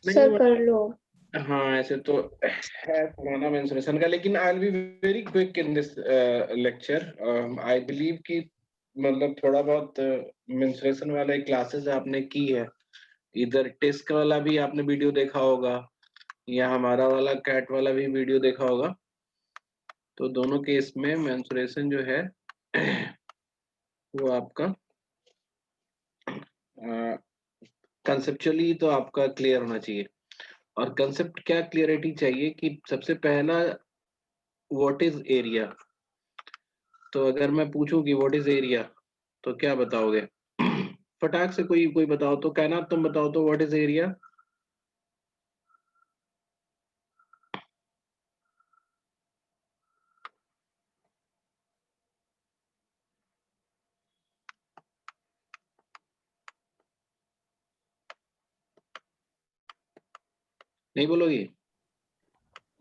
नहीं सर कर लो। हाँ ऐसे तो है पुराना मेंसुरेशन का, लेकिन I will be very quick in this lecture. I believe कि मतलब थोड़ा बहुत मेंसुरेशन वाले क्लासेस आपने की है, इधर टेस्ट वाला भी आपने वीडियो देखा होगा या हमारा वाला कैट वाला भी वीडियो देखा होगा। तो दोनों केस में मेंसुरेशन जो है वो आपका कंसेप्चुअली तो आपका क्लियर होना चाहिए। और कंसेप्ट क्या क्लियरिटी चाहिए कि सबसे पहला व्हाट इज एरिया। तो अगर मैं पूछूं कि व्हाट इज एरिया तो क्या बताओगे? फटाक से कोई कोई बताओ तो, कहना तुम बताओ तो व्हाट इज एरिया। नहीं बोलोगी?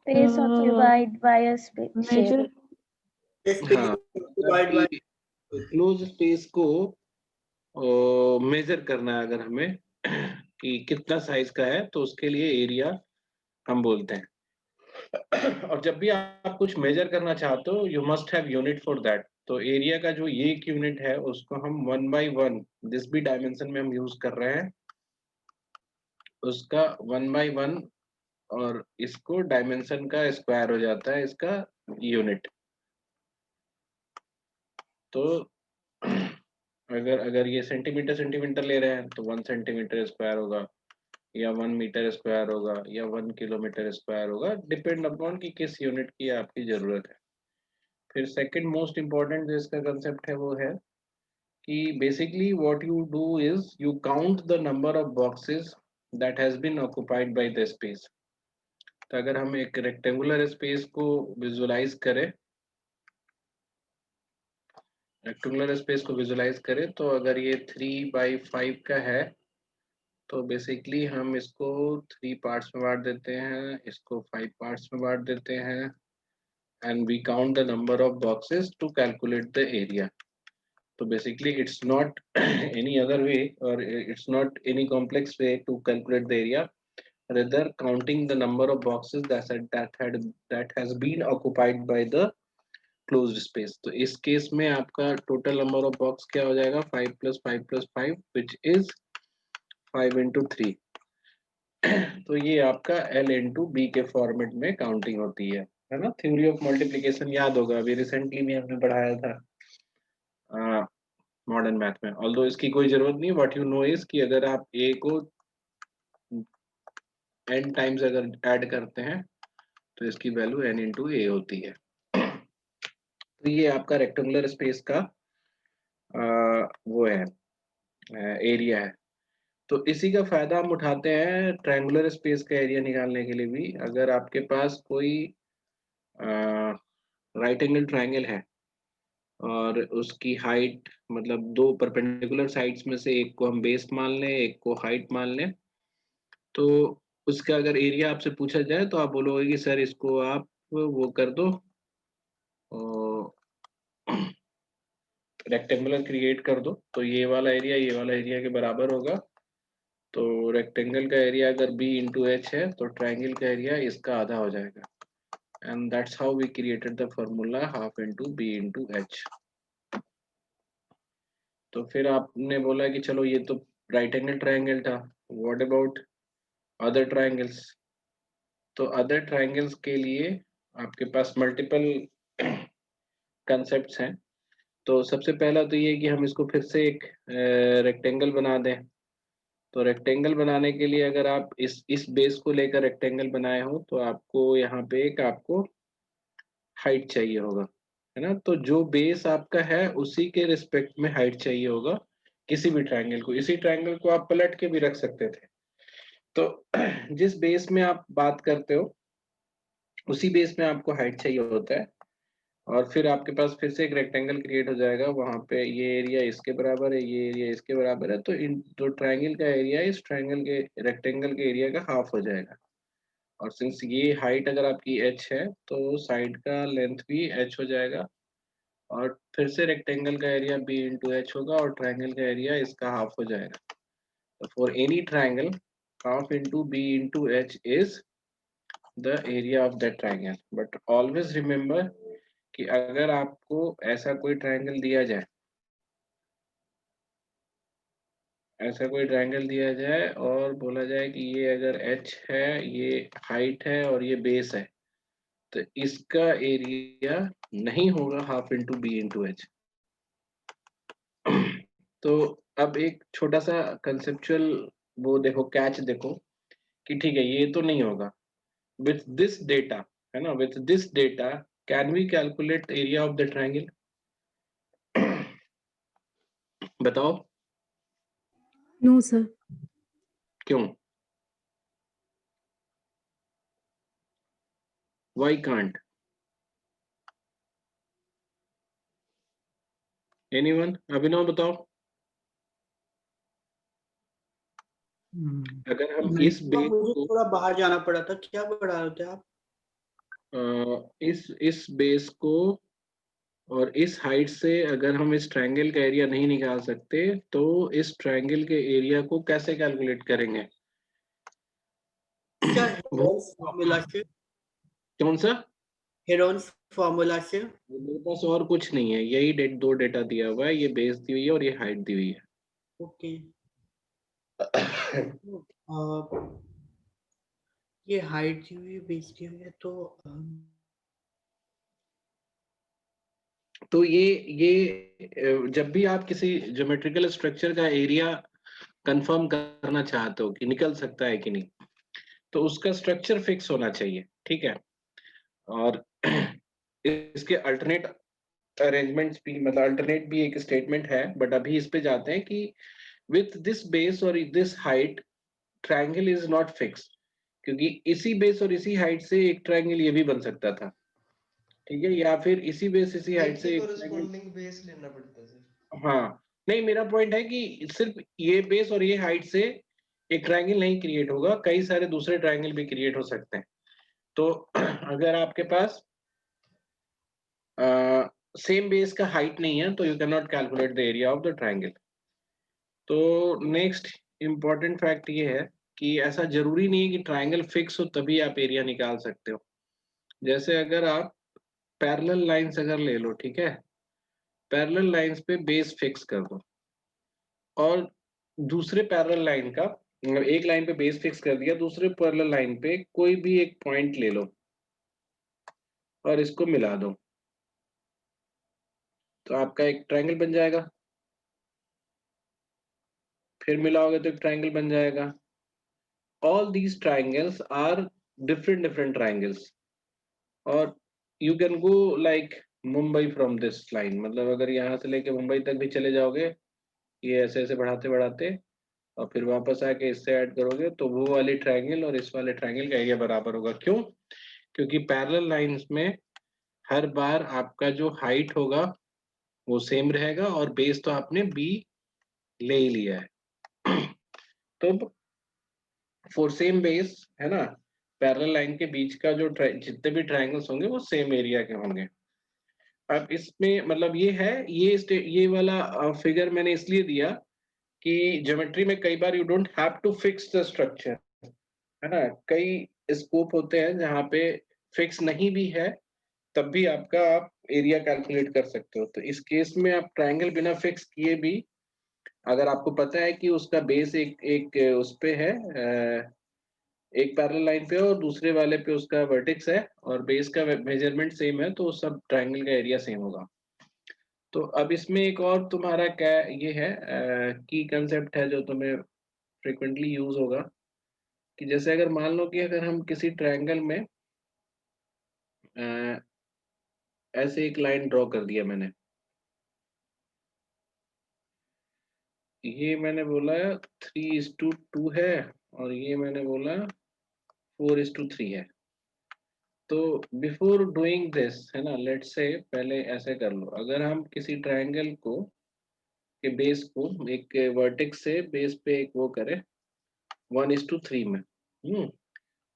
Space occupied by a measure shape. हाँ, क्लोज स्पेस को मेजर करना है अगर हमें कि कितना साइज का है तो उसके लिए एरिया हम बोलते हैं। और जब भी आप कुछ मेजर करना चाहते हो you must have unit for that. तो एरिया का जो ये एक यूनिट है उसको हम 1/1 जिस भी डायमेंशन में हम यूज कर रहे हैं उसका 1/1, और इसको डायमेंशन का स्क्वायर हो जाता है इसका यूनिट। तो अगर अगर ये सेंटीमीटर सेंटीमीटर ले रहे हैं तो 1 सेंटीमीटर स्क्वायर होगा या 1 मीटर स्क्वायर होगा या 1 किलोमीटर स्क्वायर होगा, डिपेंड अपॉन कि किस यूनिट की आपकी जरूरत है। फिर सेकंड मोस्ट इम्पोर्टेंट जो इसका कंसेप्ट है वो है कि basically what you do is you count the number of boxes that has been occupied by the space. तो अगर हम एक रेक्टेंगुलर स्पेस को विजुलाइज करें, तो अगर ये 3/5 का है तो बेसिकली हम इसको 3 पार्ट्स में बांट देते हैं, इसको 5 पार्ट्स में बांट देते हैं, and we count the number of boxes to calculate the area. So basically it's not any other way, or it's not any complex way to calculate the area, rather counting the number of boxes that has been occupied by the closed space. तो इस case में आपका total number of box क्या हो जाएगा? 5 + 5 + 5 which is 5 × 3। तो ये आपका L × B के फॉर्मेट में काउंटिंग होती है ना? थ्योरी ऑफ मल्टीप्लिकेशन याद होगा, अभी रिसेंटली में हमने पढ़ाया था मॉडर्न मैथ में। ऑल्दो इसकी कोई जरूरत नहीं, व्हाट यू नो इज कि अगर आप a को n टाइम्स अगर ऐड करते हैं तो इसकी वैल्यू n × a होती है। तो ये आपका रेक्टेंगुलर स्पेस का वो है एरिया है। तो इसी का फायदा हम उठाते हैं ट्रायंगुलर स्पेस का एरिया निकालने के लिए भी। अगर आपके पास कोई राइट एंगल ट्रायंगल है और उसकी हाइट मतलब दो परपेंडिकुलर साइड्स में से एक को हम बेस मान लें एक को हाइट मान लें, तो उसका अगर एरिया आपसे पूछा जाए तो आप बोलोगे कि सर इसको आप वो कर दो, रेक्टेंगुलर क्रिएट कर दो, तो ये वाला एरिया के बराबर होगा। तो रेक्टेंगल का एरिया अगर b × h है तो ट्रायंगल का एरिया इसका आधा हो जाएगा। And that's how we created the formula ½ × b × h। तो फिर आपने बोला कि चलो ये तो राइट एंगल ट्रायंगल था, व्हाट अबाउट अदर ट्रायंगल्स? तो अदर ट्रायंगल्स के लिए आपके पास मल्टीपल कंसेप्ट्स हैं। तो सबसे पहला तो ये कि हम इसको फिर से एक रेक्टेंगल बना दें। तो रेक्टेंगल बनाने के लिए अगर आप इस बेस को लेकर रेक्टेंगल बनाए हो तो आपको यहाँ पे एक आपको हाइट चाहिए होगा, है ना? तो जो बेस आपका है उसी के रिस्पेक्ट में हाइट चाहिए होगा किसी भी ट्रायंगल को। इसी ट्रायंगल को आप पलट के भी रख सकते थे। तो जिस बेस में आप बात करते हो उसी बेस में आपको हाइट चाहिए होता है, और फिर आपके पास फिर से एक रेक्टेंगल क्रिएट हो जाएगा। वहां पे ये एरिया इसके बराबर है, ये एरिया इसके बराबर है, तो इन जो ट्रायंगल का एरिया है इस ट्रायंगल के रेक्टेंगल के एरिया का हाफ हो जाएगा। और सिंस ये हाइट अगर आपकी h है तो साइड का लेंथ भी h हो जाएगा, और फिर से रेक्टेंगल का एरिया b × h होगा और ट्रायंगल का एरिया इसका हाफ हो जाएगा। तो for any triangle half into b into h is the area of that triangle. But always remember कि अगर आपको ऐसा कोई ट्रायंगल दिया जाए, ऐसा कोई ट्रायंगल दिया जाए और बोला जाए कि ये अगर h है, ये हाइट है और ये बेस है, तो इसका एरिया नहीं होगा half into b into h. तो अब एक छोटा सा कंसेप्चुअल वो देखो, कैच देखो कि ठीक है ये तो नहीं होगा। विथ दिस डेटा, है ना, with this data can we calculate area of the triangle? बताओ नो सर। क्यों? Why can't? Anyone? अभिनव बताओ। अगर हम इस बेस मुझे को थोड़ा बाहर जाना पड़ा था, क्या पढ़ा रहे थे आप? इस बेस को और इस हाइट से अगर हम इस ट्रायंगल का एरिया नहीं निकाल सकते तो इस ट्रायंगल के एरिया को कैसे कैलकुलेट करेंगे? क्या वो हेरोन्स फॉर्मूला से? कौन सा? हेरोन्स फॉर्मूला से? मेरे पास और कुछ नहीं है, यही दो डेटा दिया हुआ है, ये बेस दी हुई है और ये हाइट दी हुई है। ओके। ये हाइट दी हुई है, बेस दी हुई है, तो ये जब भी आप किसी ज्योमेट्रिकल स्ट्रक्चर का एरिया कंफर्म करना चाहते हो कि निकल सकता है कि नहीं, तो उसका स्ट्रक्चर फिक्स होना चाहिए, ठीक है। और इसके अल्टरनेट अरेंजमेंट्स भी, मतलब अल्टरनेट भी एक स्टेटमेंट है, बट अभी इस पे जाते हैं कि विथ दिस बेस और this height triangle is not fix, क्योंकि इसी बेस और इसी हाइट से एक ट्रायंगल ये भी बन सकता था, ठीक है, या फिर इसी बेस इसी हाइट से एक कॉरेस्पॉन्डिंग बेस लेना पड़ता है सर। हाँ, नहीं मेरा पॉइंट है कि सिर्फ ये बेस और ये हाइट से एक ट्रायंगल नहीं क्रिएट होगा, कई सारे दूसरे ट्रायंगल भी क्रिएट हो सकते हैं। तो अगर आपके पास सेम बेस का हाइट नहीं है तो you can not calculate the area of the triangle. तो नेक्स्ट इम्पॉर्टेंट फैक्ट ये है कि ऐसा जरूरी नहीं है कि ट्रायंगल फिक्स हो तभी आप एरिया निकाल सकते हो। जैसे अगर आप पैरेलल लाइंस अगर ले लो, ठीक है, पैरेलल लाइंस पे बेस फिक्स कर दो और दूसरे पैरेलल लाइन का, मतलब एक लाइन पे बेस फिक्स कर दिया, दूसरे पैरेलल लाइन पे कोई भी एक पॉइंट ले लो और इसको मिला दो, तो आपका एक ट्रायंगल बन जाएगा। फिर मिलाओगे तो एक ट्रायंगल बन जाएगा। All these triangles are different triangles, और you can go like Mumbai from this line, मतलब अगर यहाँ से लेके मुंबई तक भी चले जाओगे, ये ऐसे ऐसे बढ़ाते बढ़ाते और फिर वापस आके इससे ऐड करोगे, तो वो वाले ट्रायंगल और इस वाले ट्रायंगल का एरिया बराबर होगा। क्यों? क्योंकि पैरेलल लाइंस में हर बार आपका जो हाइट होगा वो सेम रहेगा और बेस तो आपने बी ले ही लिया है। तो फॉर सेम बेस, है ना, पैरेलल लाइन के बीच का जो जितने भी ट्रायंगल्स होंगे वो सेम एरिया के होंगे। अब इसमें मतलब ये है, ये वाला फिगर मैंने इसलिए दिया कि ज्योमेट्री में कई बार you don't have to fix the structure, है ना, कई स्कोप होते हैं जहाँ पे फिक्स नहीं भी है तब भी आपका आप एरिया कैलकुलेट कर सकते हो। तो इस केस में आप ट्रायंगल बिना फिक्स किए भी, अगर आपको पता है कि उसका बेस एक एक उस पे है, एक पैरेलल लाइन पे और दूसरे वाले पे उसका वर्टेक्स है और बेस का मेजरमेंट सेम है, तो सब ट्रायंगल का एरिया सेम होगा। तो अब इसमें एक और तुम्हारा क्या ये है की कंसेप्ट है जो तुम्हें फ्रिक्वेंटली यूज होगा, कि जैसे अगर मान लो कि अगर हम किसी ट्रायंगल में अ, ऐसे एक लाइन ड्रॉ कर दिया मैंने, ये मैंने बोला 3:2 है और ये मैंने बोला 4:3 है। तो बिफोर डूइंग दिस, है ना, लेट्स से पहले ऐसे कर लो, अगर हम किसी ट्रायंगल को के बेस को एक वर्टेक्स से बेस पे एक वो करें 1:3 में,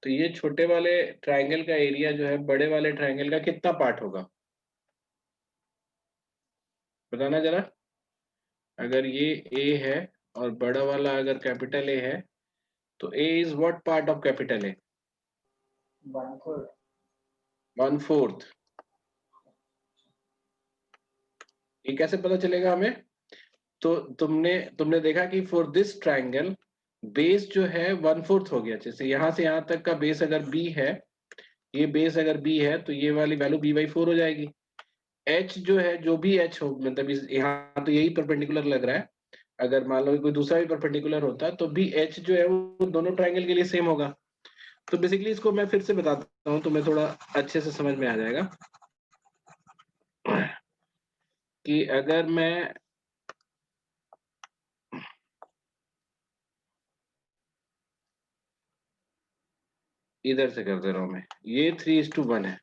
तो ये छोटे वाले ट्रायंगल का एरिया जो है बड़े वाले ट्रायंगल का कितना पार्ट होगा, बताना जरा। अगर ये ए है और बड़ा वाला अगर कैपिटल ए है, तो A is what part of capital A? 1/4। ये कैसे पता चलेगा हमें? तो तुमने देखा कि फॉर दिस ट्राइंगल बेस जो है 1/4 हो गया। जैसे यहाँ से यहाँ तक का बेस अगर b है, ये बेस अगर b है तो ये वाली वैल्यू b/4 हो जाएगी। h जो है, जो भी h हो, मतलब यहाँ तो यही परपेंडिकुलर लग रहा है, अगर मान लो कोई दूसरा भी परपेंडिकुलर होता तो भी h जो है वो दोनों ट्राइंगल के लिए सेम होगा। तो बेसिकली इसको मैं फिर से बताता हूँ, तुम्हें थोड़ा अच्छे से समझ में आ जाएगा कि अगर मैं इधर से कर दे रहा हूं, मैं ये 3:1 है,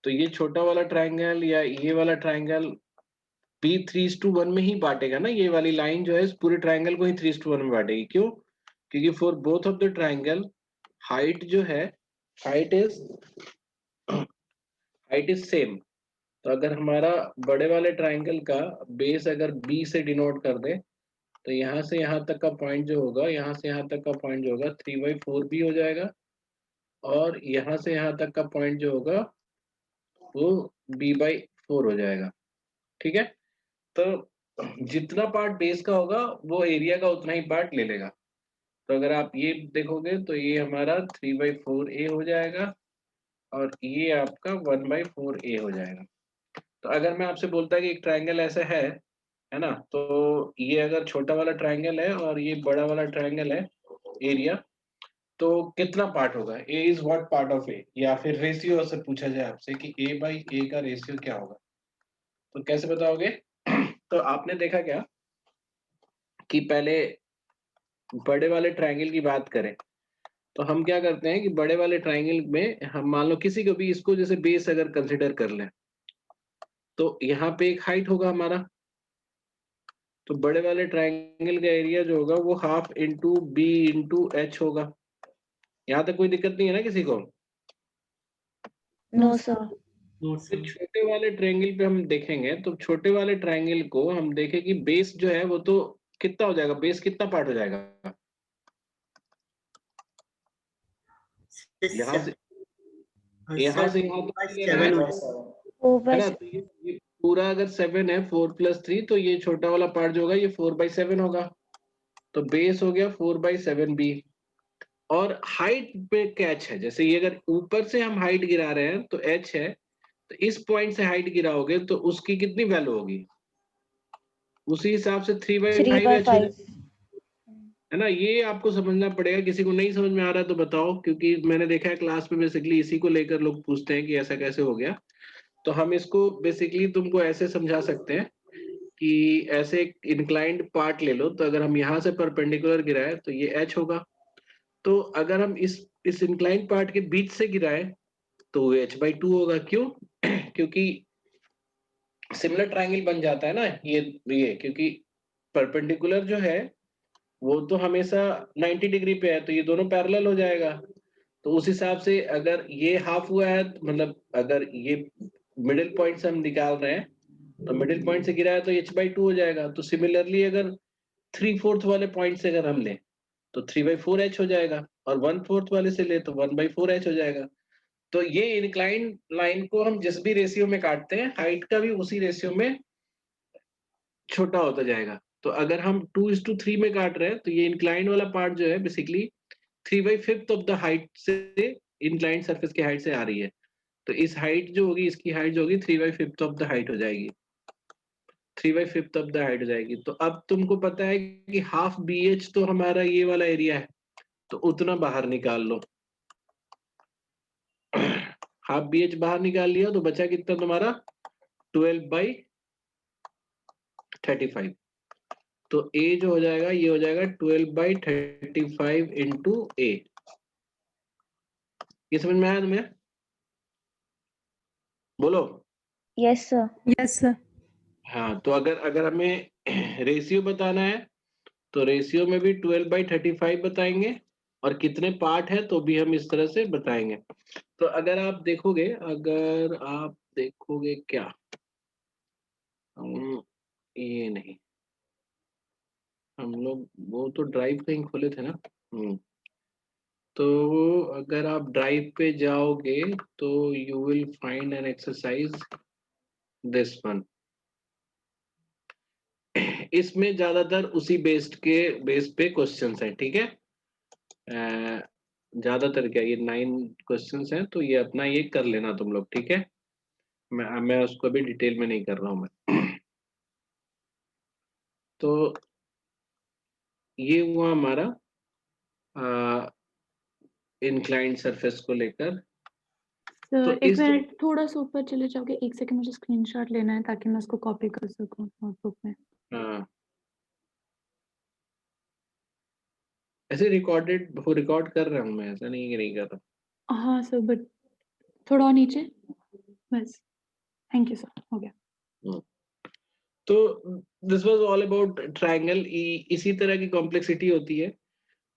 तो ये छोटा वाला ट्राइंगल या ये वाला ट्राइंगल भी 3:1 में ही बांटेगा ना। ये वाली लाइन जो है इस पूरे ट्राइंगल को ही 3:1 में बांटेगी। क्यों? क्योंकि for both of the triangle height जो है, हाइट इज सेम। तो अगर हमारा बड़े वाले ट्राइंगल का बेस अगर b से डिनोट कर दे, तो यहाँ से यहाँ तक का पॉइंट जो होगा, यहाँ से यहाँ तक का पॉइंट जो होगा 3/4 भी हो जाएगा, और यहाँ से यहाँ तक का पॉइंट जो होगा वो b/4 हो जाएगा। ठीक है? तो जितना पार्ट बेस का होगा वो एरिया का उतना ही पार्ट ले लेगा। तो अगर आप ये देखोगे तो ये हमारा 3/4a हो जाएगा, और ये आपका 1/4a हो जाएगा। तो अगर मैं आपसे बोलता कि एक ट्राइंगल ऐसा है ना, तो ये अगर छोटा वाला ट्राइंगल है और ये बड़ा वाला ट्राइंगल है एरिया, तो कितना पार्ट होगा? ए इज व्हाट पार्ट ऑफ ए? या फिर रेशियो से पूछा जाए आपसे कि a/a का रेशियो क्या होगा, तो कैसे बताओगे? तो आपने देखा क्या कि पहले बड़े वाले ट्राइंगल की बात करें तो हम क्या करते हैं कि बड़े वाले ट्राइंगल में हम मान लो किसी को भी इसको जैसे बेस अगर कंसिडर कर लें, तो यहाँ पे एक हाइट होगा हमारा। तो बड़े वाले ट्राइंगल का एरिया जो होगा वो half into b into h होगा। यहाँ तक कोई दिक्कत नहीं है ना किसी को? No, sir. No, तो sir. छोटे वाले ट्रायंगल पे हम देखेंगे, तो छोटे वाले ट्रायंगल को हम देखें कि बेस जो है वो तो कितना हो जाएगा, बेस कितना पार्ट हो जाएगा यहाँ से यहाँ Sir, से यहाँ तक 4/7 हो जाएगा। 4 है by ना। तो ये पूरा अगर 7 है, 4+3, तो ये छोटा वाला पार्ट जो होगा ये 4/7 होगा। तो बेस हो गया 4/7 बी। और हाइट पे कैच है, जैसे ये अगर ऊपर से हम हाइट गिरा रहे हैं तो एच है, तो इस पॉइंट से हाइट गिराओगे तो उसकी कितनी वैल्यू होगी, उसी हिसाब से 3/5 एच हो 3/5. जाएगा, है ना। ये आपको समझना पड़ेगा। किसी को नहीं समझ में आ रहा है तो बताओ, क्योंकि मैंने देखा है क्लास में बेसिकली इसी को लेकर लोग पूछते हैं कि ऐसा कैसे हो गया। तो हम इसको बेसिकली तुमको ऐसे समझा सकते हैं कि ऐसे एक इंक्लाइंड पार्ट ले लो, तो अगर हम यहाँ से परपेंडिकुलर गिराए तो ये एच होगा। तो अगर हम इस इंक्लाइंड पार्ट के बीच से गिराए तो वो h/2 होगा। क्यों? क्योंकि सिमिलर ट्रायंगल बन जाता है ना ये क्योंकि परपेंडिकुलर जो है वो तो हमेशा 90 डिग्री पे है, तो ये दोनों पैरेलल हो जाएगा। तो उस हिसाब से अगर ये हाफ हुआ है, मतलब अगर ये मिडिल पॉइंट से हम निकाल रहे हैं तो मिडिल पॉइंट से गिरा है तो h/2 हो जाएगा। तो सिमिलरली अगर 3/4 वाले पॉइंट से अगर हम लें तो 3/4h हो जाएगा, और 1/4 वाले से ले तो 1/4h हो जाएगा। तो ये इंक्लाइंड लाइन को हम जिस भी रेशियो में काटते हैं, हाइट का भी उसी रेशियो में छोटा होता जाएगा। तो अगर हम 2:3 में काट रहे हैं तो ये इंक्लाइंड वाला पार्ट जो है बेसिकली 3/5 ऑफ द हाइट से इंक्लाइंड सरफेस की हाइट से आ रही है। तो इस हाइट जो होगी, इसकी हाइट जो होगी 3/5 ऑफ द हाइट हो जाएगी, 3/5 ऑफ द हाइट हो जाएगी। तो अब तुमको पता है कि हाफ BH तो हमारा ये वाला एरिया है, तो उतना बाहर निकाल लो। हाफ BH बाहर निकाल लिया तो बचा कितना तुम्हारा 12/35। तो A जो हो जाएगा ये हो जाएगा 12/35 इंटू A। ये समझ में आया तुम्हें? बोलो। Yes, sir. Yes, sir. हाँ, तो अगर हमें रेशियो बताना है तो रेशियो में भी 12/35 बताएंगे, और कितने पार्ट है तो भी हम इस तरह से बताएंगे। तो अगर आप देखोगे क्या, ये नहीं, हम लोग वो तो ड्राइव कहीं खोले थे ना। तो अगर आप ड्राइव पे जाओगे तो you will find an exercise this one. इसमें ज्यादातर उसी बेस पे क्वेश्चंस हैं, ठीक है। ज्यादातर क्या, ये 9 क्वेश्चंस हैं, तो ये अपना ये कर लेना तुम लोग, ठीक है। मैं उसको अभी डिटेल में नहीं कर रहा हूँ मैं। तो ये हुआ हमारा इंक्लाइंड सरफेस को लेकर। तो सर एक इस मिनट, थोड़ा सा ऊपर चले जाओगे, एक सेकंड, मुझे स्क्रीनशॉट लेना है ताकि मैं उसको कॉपी कर सकूं नोटबुक में। हाँ, ऐसे रिकॉर्डेड वो रिकॉर्ड कर रहा हूँ मैं, ऐसा नहीं कि नहीं कर रहा। हाँ सर, बट थोड़ा और नीचे, बस। थैंक यू सर, हो गया। तो this was all about triangle. इसी तरह की कॉम्प्लेक्सिटी होती है।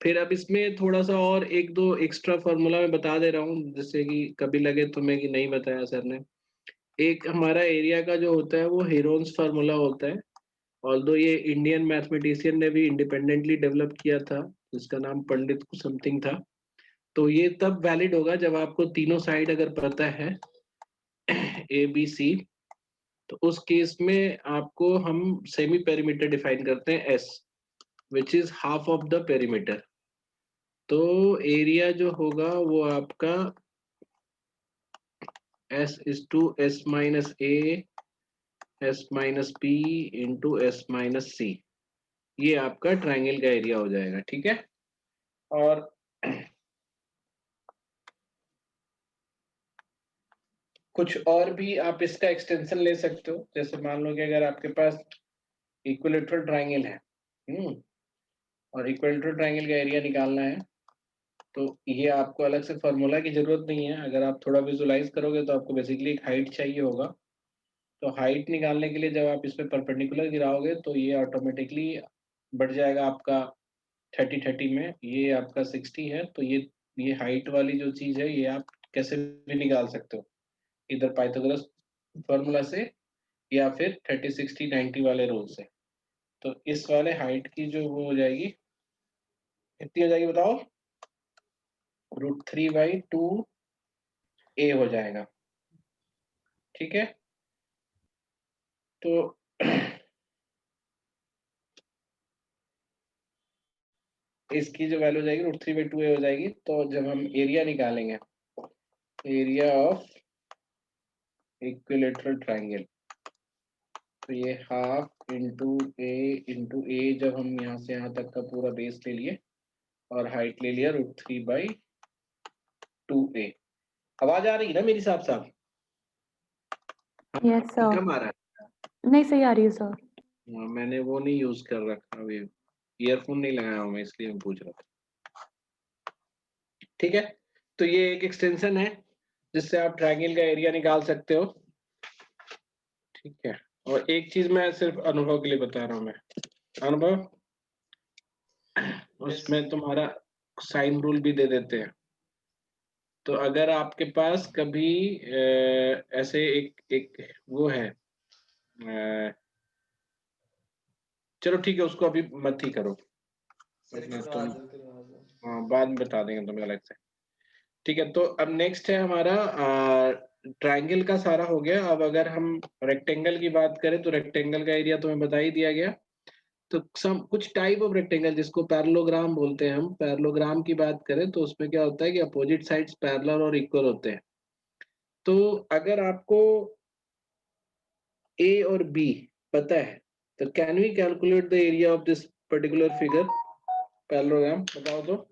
फिर अब इसमें थोड़ा सा और एक दो एक्स्ट्रा फार्मूला मैं बता दे रहा हूँ, जिससे कि कभी लगे तुम्हें कि नहीं बताया सर ने। एक हमारा एरिया का जो होता है वो हेरोन्स फार्मूला होता है। ऑल्दो ये इंडियन मैथमेटिशियन ने भी इंडिपेंडेंटली डेवलप किया था, जिसका नाम पंडित समथिंग था। तो ये तब वैलिड होगा जब आपको तीनों साइड अगर पता है, ए बी सी, तो उस केस में आपको हम सेमी पेरीमीटर डिफाइन करते हैं s, which is half of the perimeter. तो एरिया जो होगा वो आपका s is two s minus a s minus b into s minus c. ये आपका ट्राइंगल का एरिया हो जाएगा, ठीक है। और कुछ और भी आप इसका एक्सटेंशन ले सकते हो। जैसे मान लो कि अगर आपके पास इक्विलेटरल ट्राइंगल है, और इक्विलेटरल ट्राइंगल का एरिया निकालना है, तो ये आपको अलग से फॉर्मूला की जरूरत नहीं है। अगर आप थोड़ा विजुलाइज करोगे तो आपको बेसिकली एक हाइट चाहिए होगा। तो हाइट निकालने के लिए जब आप इस पे परपेंडिकुलर गिराओगे तो ये ऑटोमेटिकली बढ़ जाएगा आपका 30-30 में। ये आपका 60 है, तो ये हाइट वाली जो चीज है ये आप कैसे भी निकाल सकते हो, इधर पाइथागोरस फॉर्मूला से या फिर 30-60-90 वाले रूल से। तो इस वाले हाइट की जो वो हो जाएगी, कितनी हो जाएगी बताओ? √3/2 ए हो जाएगा, ठीक है। तो इसकी जो वैल्यू हो जाएगी √3/2 ए हो जाएगी। तो जब हम एरिया निकालेंगे, एरिया ऑफ इक्विलेटरल ट्राइंगल, तो ये हाफ इंटू ए, जब हम यहाँ से यहाँ तक का पूरा बेस ले लिए और हाइट ले लिया √3/2 ए। आवाज आ रही है ना मेरी साफ साफ? Yes sir. कम आ रहा नहीं, सही आ रही है सर। है? मैंने वो नहीं यूज कर रखा अभी, ईयरफोन नहीं लगाया हूँ मैं, इसलिए मैं पूछ रहा था, ठीक है। तो ये एक एक्सटेंशन है जिससे आप ट्रायंगल का एरिया निकाल सकते हो, ठीक है। और एक चीज मैं सिर्फ अनुभव के लिए बता रहा हूँ मैं, अनुभव उसमें तुम्हारा साइन रूल भी दे देते हैं। तो अगर आपके पास कभी ऐसे एक एक वो है, चलो ठीक है, उसको अभी मत ही करो, बाद में बता देंगे तुम्हें अलग से, ठीक है। तो अब नेक्स्ट है हमारा ट्रायंगल का सारा हो गया। अब अगर हम रेक्टेंगल की बात करें तो रेक्टेंगल का एरिया तुम्हें बता ही दिया गया। तो कुछ टाइप ऑफ रेक्टेंगल जिसको पैरेललोग्राम बोलते हैं, हम पैरेललोग्राम की बात करें तो उसमें क्या होता है कि अपोजिट साइड्स पैरेलल और इक्वल होते हैं। तो अगर आपको ए और बी पता है तो can we calculate the area of this particular figure parallelogram? बताओ तो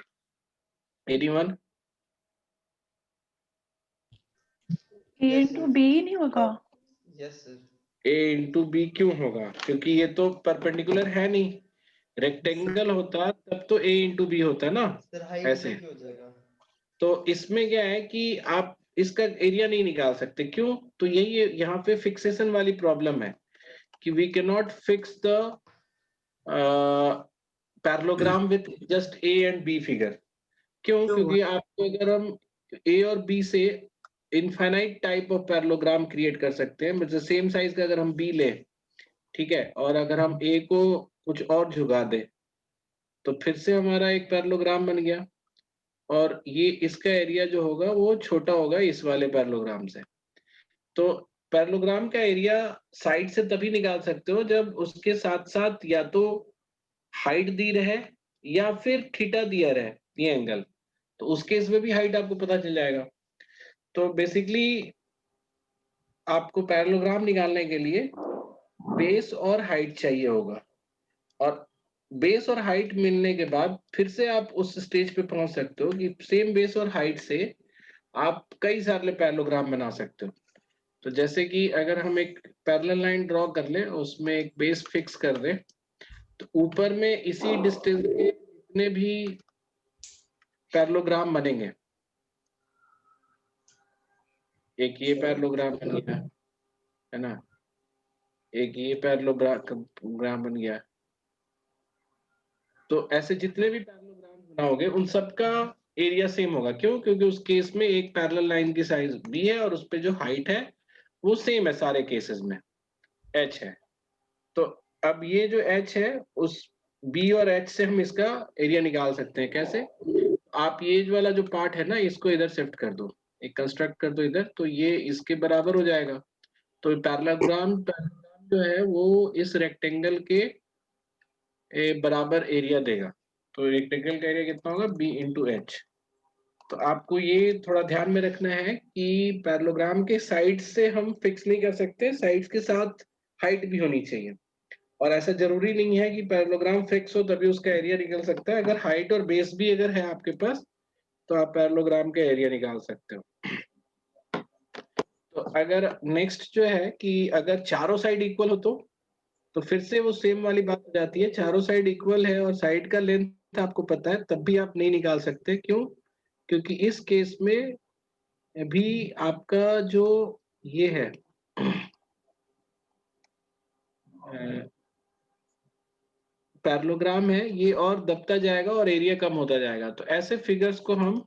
81। ए इंटू बी नहीं होगा? Yes sir. A into B क्यों होगा? क्योंकि ये तो परपेंडिकुलर है नहीं। रेक्टेंगल होता तब तो ए इंटू बी होता है ना, सर हाइट ऐसे। भी हो जाएगा। तो इसमें क्या है कि आप इसका एरिया नहीं निकाल सकते, क्यों? तो यही यहाँ पे फिक्सेशन वाली प्रॉब्लम है कि we can not fix the parallelogram with just a and b figure. क्यों? क्योंकि आपको अगर हम ए और बी से infinite type of parallelogram create कर सकते हैं, मतलब सेम साइज का अगर हम बी ले, ठीक है, और अगर हम ए को कुछ और झुका दे तो फिर से हमारा एक पैरेललोग्राम बन गया। और ये इसका एरिया जो होगा वो छोटा होगा इस वाले पैरेललोग्राम से। तो पैरेललोग्राम का एरिया साइड से तभी निकाल सकते हो जब उसके साथ साथ या तो हाइट दी रहे या फिर थीटा दिया रहे, ये एंगल, तो उस केस में भी हाइट आपको पता चल जाएगा। तो बेसिकली आपको पैरेललोग्राम निकालने के लिए बेस और हाइट चाहिए होगा, और बेस और हाइट मिलने के बाद फिर से आप उस स्टेज पे पहुंच सकते हो कि सेम बेस और हाइट से आप कई सारे पैरेललोग्राम बना सकते हो। तो जैसे कि अगर हम एक पैरेलल लाइन ड्रॉ कर लें, उसमें एक बेस फिक्स कर दें, तो ऊपर में इसी डिस्टेंस के जितने भी पैरेललोग्राम बनेंगे, एक ये पैरेललोग्राम बन गया है ना, एक ये पैरेललोग्राम बन गया, तो ऐसे जितने भी पैरेललोग्राम बनाओगे उन सबका एरिया सेम होगा। क्यों? क्योंकि उस केस में एक पैरेलल लाइन की साइज b है और उस पे जो हाइट है वो सेम है सारे केसेस में, h है। तो अब ये जो h है उस b और h से हम इसका एरिया निकाल सकते हैं। कैसे? आप ये वाला जो पार्ट है ना, इसको इधर शिफ्ट कर दो, एक कंस्ट्रक्ट कर दो इधर, तो ये इसके बराबर हो जाएगा। तो पैरेललोग्राम जो है वो इस रेक्टेंगल के बराबर एरिया देगा। तो रेक्टेंगल का एरिया कितना होगा? b into h. तो आपको ये थोड़ा ध्यान में रखना है कि पैरेललोग्राम के साइड से हम फिक्स नहीं कर सकते, साइड्स के साथ हाइट भी होनी चाहिए। और ऐसा जरूरी नहीं है कि पैरेललोग्राम फिक्स हो तभी उसका एरिया निकल सकता है। अगर हाइट और बेस भी अगर है आपके पास तो आप पैरेललोग्राम का एरिया निकाल सकते हो। तो अगर नेक्स्ट जो है कि अगर चारों साइड इक्वल हो तो फिर से वो सेम वाली बात हो जाती है। चारों साइड इक्वल है और साइड का लेंथ आपको पता है, तब भी आप नहीं निकाल सकते। क्यों? क्योंकि इस केस में भी आपका जो ये है पैरेललोग्राम है, ये और दबता जाएगा और एरिया कम होता जाएगा। तो ऐसे फिगर्स को हम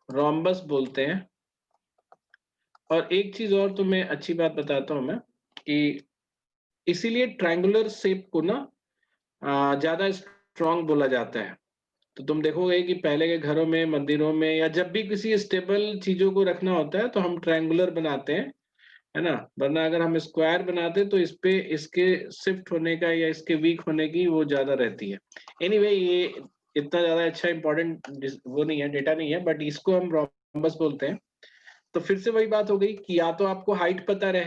रोम्बस बोलते हैं। और एक चीज और तुम्हें अच्छी बात बताता हूं मैं कि इसीलिए ट्रायंगुलर शेप को ना ज्यादा स्ट्रॉन्ग बोला जाता है। तो तुम देखोगे कि पहले के घरों में, मंदिरों में, या जब भी किसी स्टेबल चीजों को रखना होता है तो हम ट्रायंगुलर बनाते हैं, है ना। वरना अगर हम स्क्वायर बनाते तो इस पे इसके शिफ्ट होने का या इसके वीक होने की वो ज्यादा रहती है। एनीवे ये इतना ज्यादा अच्छा इंपॉर्टेंट वो नहीं है, डेटा नहीं है, बट इसको हम रोम्बस बोलते हैं। तो फिर से वही बात हो गई कि या तो आपको हाइट पता रहे,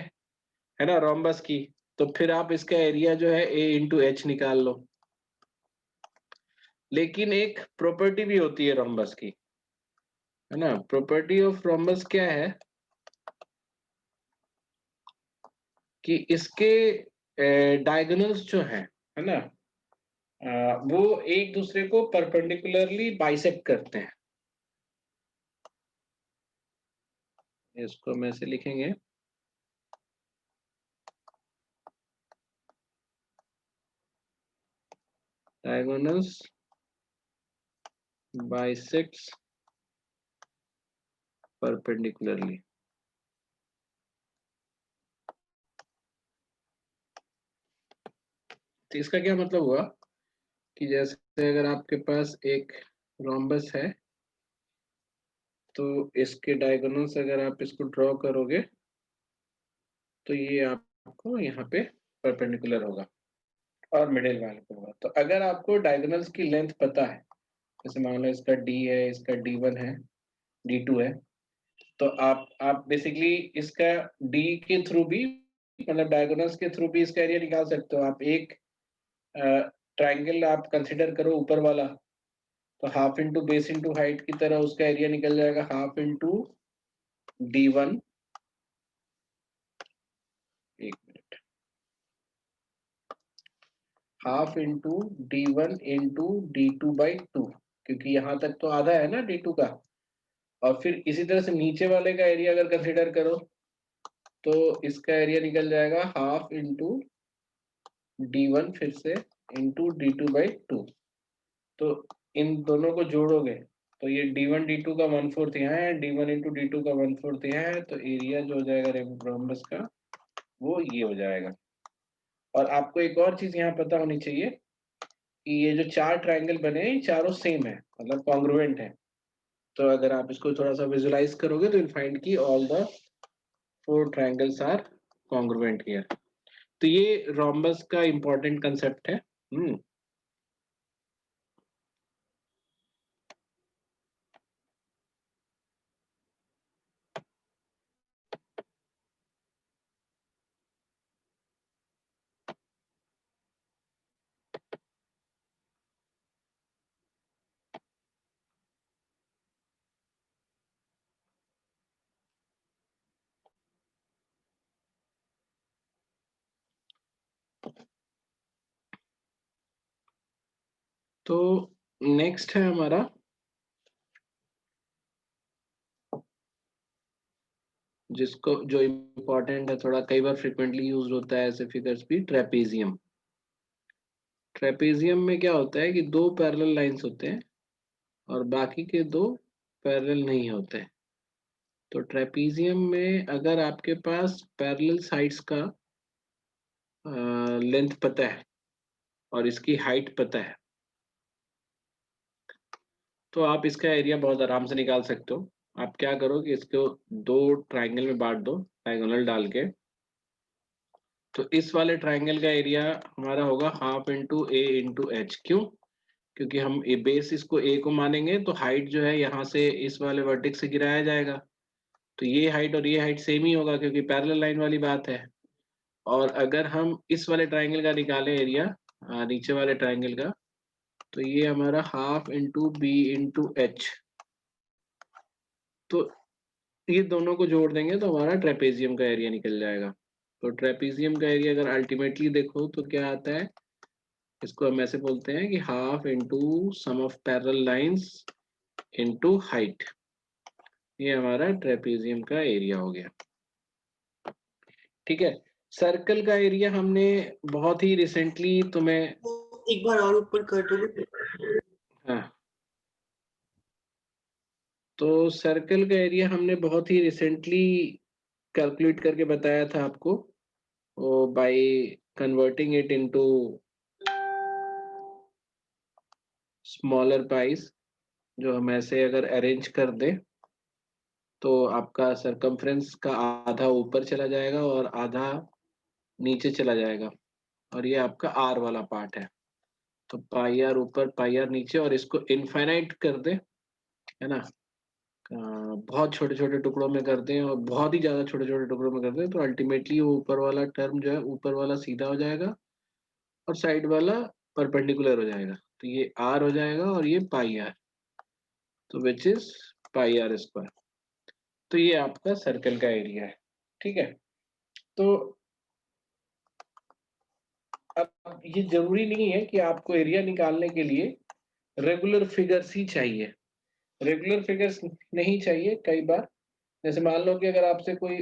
है ना, रोम्बस की, तो फिर आप इसका एरिया जो है a इंटू एच निकाल लो। लेकिन एक प्रॉपर्टी भी होती है रोम्बस की, है ना। प्रॉपर्टी ऑफ रोम्बस क्या है कि इसके डायगोनल्स जो है ना, वो एक दूसरे को परपेंडिकुलरली बाइसेक्ट करते हैं। इसको हम ऐसे लिखेंगे, डायगोनल्स बाइसेक्ट्स परपेंडिकुलरली। तो इसका क्या मतलब हुआ कि जैसे अगर आपके पास एक रोम्बस है तो इसके डायगोनल्स अगर आप इसको ड्रॉ करोगे तो ये आपको यहाँ पे परपेंडिकुलर होगा और मिडिल वाले पे होगा। तो अगर आपको डायगोनल्स की लेंथ पता है, जैसे मान लो इसका d है, इसका d1 है, d2 है, तो आप बेसिकली इसका d के थ्रू भी, मतलब डायगोनल्स के थ्रू भी इसका एरिया निकाल सकते हो। आप एक ट्राइंगल आप कंसिडर करो ऊपर वाला, तो half into base into height की तरह उसका एरिया निकल जाएगा, हाफ इंटू d1, एक minute, half into d1 into d2 by 2, क्योंकि यहाँ तक तो आधा है ना d2 का। और फिर इसी तरह से नीचे वाले का एरिया अगर कंसिडर करो तो इसका एरिया निकल जाएगा हाफ इंटू d1 फिर से इंटू d2 बाई 2। तो इन दोनों को जोड़ोगे तो ये d1 d2 का 1/4 यहाँ है, d1 इंटू d2 का 1/4 यहाँ है, तो एरिया जो हो जाएगा रोम्बस का वो ये हो जाएगा। और आपको एक और चीज यहाँ पता होनी चाहिए कि ये जो चार ट्रायंगल बने हैं ये चारों सेम है, मतलब कॉन्ग्रुएंट है। तो अगर आप इसको थोड़ा सा विजुलाइज करोगे तो you'll find कि all the 4 triangles are congruent here. तो ये rhombus का important concept है. तो नेक्स्ट है हमारा जिसको जो इम्पोर्टेंट है, थोड़ा कई बार फ्रिक्वेंटली यूज होता है ऐसे फिगर्स भी, ट्रेपेजियम. ट्रेपेजियम में क्या होता है कि 2 पैरेलल लाइंस होते हैं और बाकी के 2 पैरेलल नहीं होते. तो ट्रेपेजियम में अगर आपके पास पैरेलल साइड्स का लेंथ पता है और इसकी हाइट पता है तो आप इसका एरिया बहुत आराम से निकाल सकते हो. आप क्या करो कि इसको 2 ट्राइंगल में बांट दो, डायगोनल डाल के. तो इस वाले ट्राइंगल का एरिया हमारा होगा हाफ इंटू ए इंटू एच. क्यों? क्योंकि हम ए बेस इसको ए को मानेंगे तो हाइट जो है यहाँ से इस वाले वर्टेक्स से गिराया जाएगा. तो ये हाइट और ये हाइट सेम ही होगा क्योंकि पैरेलल लाइन वाली बात है. और अगर हम इस वाले ट्राइंगल का निकालें एरिया, नीचे वाले ट्राइंगल का, तो ये हमारा half into b into h. तो ये दोनों को जोड़ देंगे तो हमारा ट्रेपेजियम का एरिया निकल जाएगा. तो ट्रेपेजियम का एरिया अगर अल्टीमेटली देखो तो क्या आता है, इसको हम ऐसे बोलते हैं कि half into sum of parallel lines into height. ये हमारा ट्रेपेजियम का एरिया हो गया. ठीक है. सर्कल का एरिया हमने बहुत ही रिसेंटली तुम्हें एक बार और ऊपर कर दोगे? हाँ, तो सर्कल का एरिया हमने बहुत ही रिसेंटली कैलकुलेट करके बताया था आपको, वो by converting it into smaller price. जो हम ऐसे अगर अरेंज कर दें तो आपका सरकमफ्रेंस का आधा ऊपर चला जाएगा और आधा नीचे चला जाएगा और ये आपका आर वाला पार्ट है. तो पाई आर ऊपर पाई आर नीचे, और इसको इनफाइनाइट कर दे, है ना, बहुत छोटे छोटे टुकड़ों में कर दें और बहुत ही ज्यादा छोटे छोटे टुकड़ों में कर दें तो अल्टीमेटली वो ऊपर वाला टर्म जो है, ऊपर वाला सीधा हो जाएगा और साइड वाला परपेंडिकुलर हो जाएगा. तो ये आर हो जाएगा और ये पाई आर, तो which is pi r square. तो ये आपका सर्कल का एरिया है. ठीक है. तो अब ये जरूरी नहीं है कि आपको एरिया निकालने के लिए रेगुलर फिगर्स ही चाहिए. रेगुलर फिगर्स नहीं चाहिए. कई बार जैसे मान लो कि अगर आपसे कोई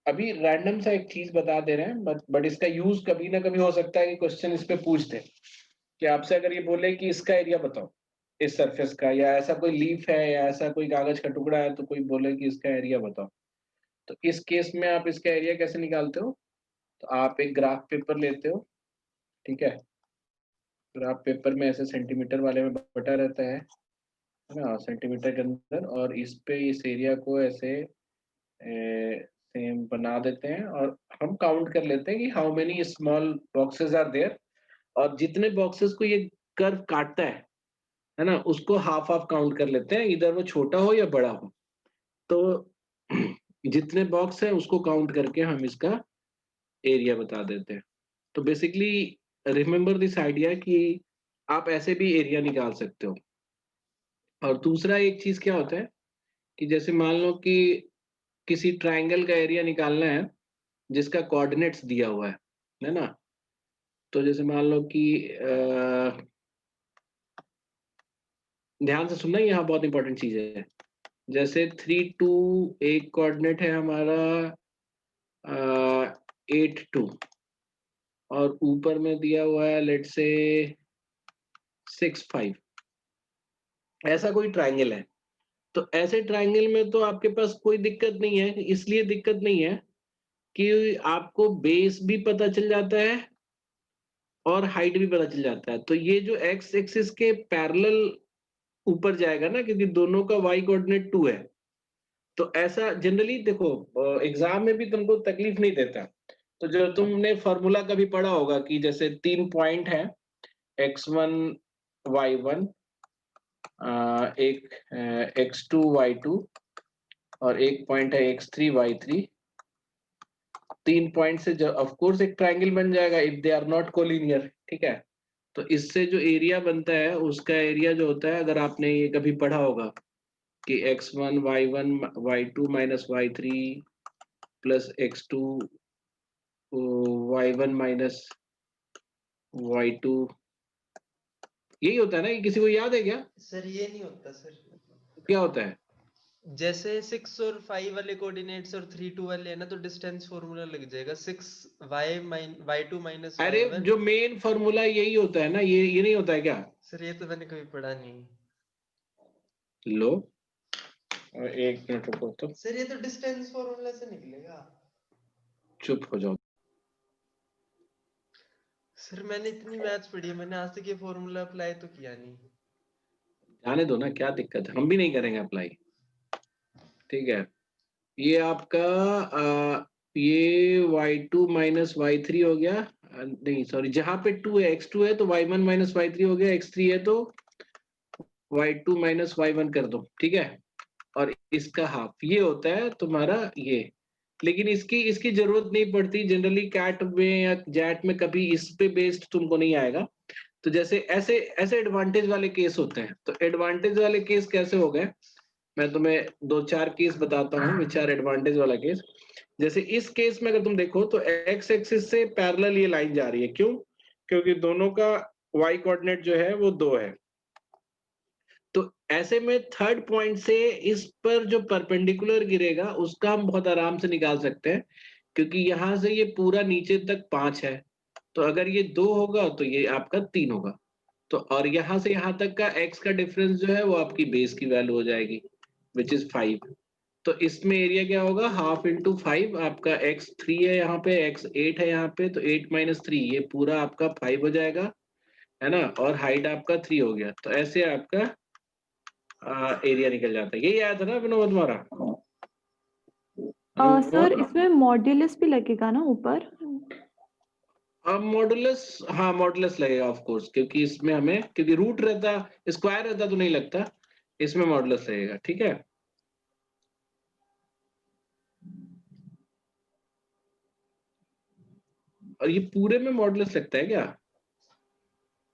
अभी रैंडम सा एक चीज बता दे रहे हैं, बट इसका यूज कभी ना कभी हो सकता है कि क्वेश्चन इस पे पूछ दे कि आपसे अगर ये बोले कि इसका एरिया बताओ इस सरफेस का, या ऐसा कोई लीफ है या ऐसा कोई कागज का टुकड़ा है तो कोई बोले कि इसका एरिया बताओ. तो इस केस में आप इसका एरिया कैसे निकालते हो? तो आप एक ग्राफ पेपर लेते हो. ठीक है. ग्राफ पेपर में ऐसे सेंटीमीटर वाले में बटा रहता है ना, सेंटीमीटर के अंदर, और इस पे इस एरिया को ऐसे सेम बना देते हैं और हम काउंट कर लेते हैं कि how many small boxes are there. और जितने बॉक्सेस को ये कर्व काटता है ना, उसको हाफ हाफ काउंट कर लेते हैं, इधर वो छोटा हो या बड़ा हो. तो जितने बॉक्स है उसको काउंट करके हम इसका एरिया बता देते हैं. तो बेसिकली रिमेंबर दिस आइडिया कि आप ऐसे भी एरिया निकाल सकते हो. और दूसरा एक चीज क्या होता है कि जैसे मान लो कि किसी ट्राइंगल का एरिया निकालना है जिसका कोऑर्डिनेट्स दिया हुआ है ना. तो जैसे मान लो कि ध्यान से सुनना, यहाँ बहुत इंपॉर्टेंट चीज है. जैसे 3 2 एक कोऑर्डिनेट है हमारा 8 2, और ऊपर में दिया हुआ है लेट से 6 5. ऐसा कोई ट्राइंगल है. तो ऐसे ट्राइंगल में तो आपके पास कोई दिक्कत नहीं है. इसलिए दिक्कत नहीं है कि आपको बेस भी पता चल जाता है और हाइट भी पता चल जाता है. तो ये जो एक्स एक्सिस के पैरेलल ऊपर जाएगा ना, क्योंकि दोनों का y कोऑर्डिनेट 2 है। तो ऐसा जनरली देखो एग्जाम में भी तुमको तकलीफ नहीं देता। तो जो तुमने फॉर्मूला कभी पढ़ा होगा कि जैसे 3 पॉइंट है x1 y1, एक x2 y2 और एक पॉइंट है x3 y3। 3 पॉइंट से जो ऑफ कोर्स एक ट्रायंगल बन जाएगा if they are not collinear, ठीक है। तो इससे जो एरिया बनता है उसका एरिया जो होता है, अगर आपने ये कभी पढ़ा होगा कि x1 y1 y2 minus y3 plus x2 y1 minus y2, यही होता है ना? कि किसी को याद है क्या सर ये नहीं होता सर। क्या होता है? जैसे 6 और 5 वाले कोऑर्डिनेट्स और 3 2 वाले है ना, तो डिस्टेंस फॉर्मूला लग जाएगा 6 y2 माइनस अरे y1। जो मेन फॉर्मूला यही होता है ना, ये नहीं होता है क्या? सर ये तो मैंने कभी पढ़ा नहीं। लो एक मिनट रुको तो, सर ये तो डिस्टेंस फॉर्मूला से निकलेगा। चुप हो जाओ। सर मैंने इतनी मैथ्स पढ़ी है, मैंने आज तक ये फॉर्मूला अप्लाई तो किया नहीं। जाने दो ना, क्या दिक्कत है, हम भी नहीं करेंगे अप्लाई, ठीक है। ये आपका ये y2 माइनस y3 हो गया, नहीं सॉरी, जहां पे 2 है x2 है तो y1 माइनस y3 हो गया, x3 है तो y2 माइनस y1 कर दो, ठीक है। और इसका हाफ ये होता है तुम्हारा ये। लेकिन इसकी इसकी जरूरत नहीं पड़ती जनरली, कैट में या जैट में कभी इस पे बेस्ड तुमको नहीं आएगा। तो जैसे ऐसे ऐसे एडवांटेज वाले केस होते हैं। तो एडवांटेज वाले केस कैसे हो गए, मैं तुम्हें 2-4 केस बताता हूँ, विच आर एडवांटेज वाला केस। जैसे इस केस में अगर तुम देखो तो एक्स एक्सिस से पैरेलल ये लाइन जा रही है, क्यों? क्योंकि दोनों का y कोऑर्डिनेट जो है वो 2 है। तो ऐसे में थर्ड पॉइंट से इस पर जो परपेंडिकुलर गिरेगा उसका हम बहुत आराम से निकाल सकते हैं, क्योंकि यहां से ये पूरा नीचे तक 5 है। तो अगर ये 2 होगा तो ये आपका 3 होगा। तो और यहाँ से यहाँ तक का x का डिफरेंस जो है वो आपकी बेस की वैल्यू हो जाएगी, विच इज 5। तो इसमें एरिया क्या होगा, हाफ इंटू 5, आपका x3 है यहाँ पे, x8 है यहाँ पे, तो 8 माइनस 3 ये पूरा आपका 5 हो जाएगा, है ना। और हाइट आपका 3 हो गया। तो ऐसे आपका एरिया निकल जाता है। यही आया था ना अभिनव तुम्हारा? सर इसमें मॉड्यूलस भी लगेगा ना ऊपर? मॉडुलस, हाँ मॉडुलस लगेगा ऑफ कोर्स, क्योंकि इसमें हमें, क्योंकि रूट रहता, स्क्वायर रहता तो नहीं लगता, इसमें मॉडुलस लगेगा, ठीक है। और ये पूरे में मॉडुलस लगता है क्या?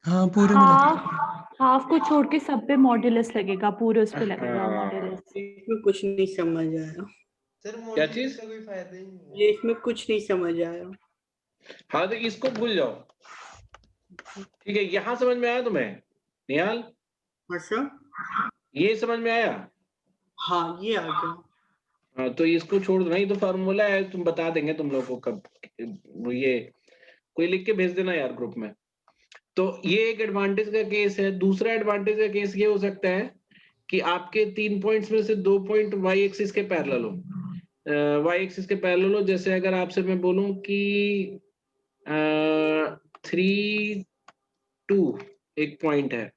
हाँ पूरे में लगता है। हाफ हाफ को छोड़ के सब पे मॉड्यूलस लगेगा, पूरे उस पे लगेगा हाँ। मॉड्यूलस। इसमें कुछ नहीं समझ आया। सर क्या मॉड्यूलस चीज? का कोई फायदा ही नहीं है। ये इसमें कुछ नहीं समझ आया। हाँ तो इसको भूल जाओ, ठीक है। यहां समझ में आया तुम्हें निहाल? अच्छा, ये समझ में आया? हाँ ये आ गया। हाँ तो इसको छोड़ दो, नहीं तो फार्मूला है, तुम बता देंगे तुम लोग को कब, वो ये कोई लिख के भेज देना यार ग्रुप में। तो ये एक एडवांटेज का केस है। दूसरा एडवांटेज का केस ये हो सकता है कि आपके 3 पॉइंट्स में से 2 पॉइंट वाई एक्सिस के पैरेलल हो, वाई एक्सिस के पैरेलल हो। जैसे अगर आपसे मैं बोलूं कि 3 2 एक पॉइंट है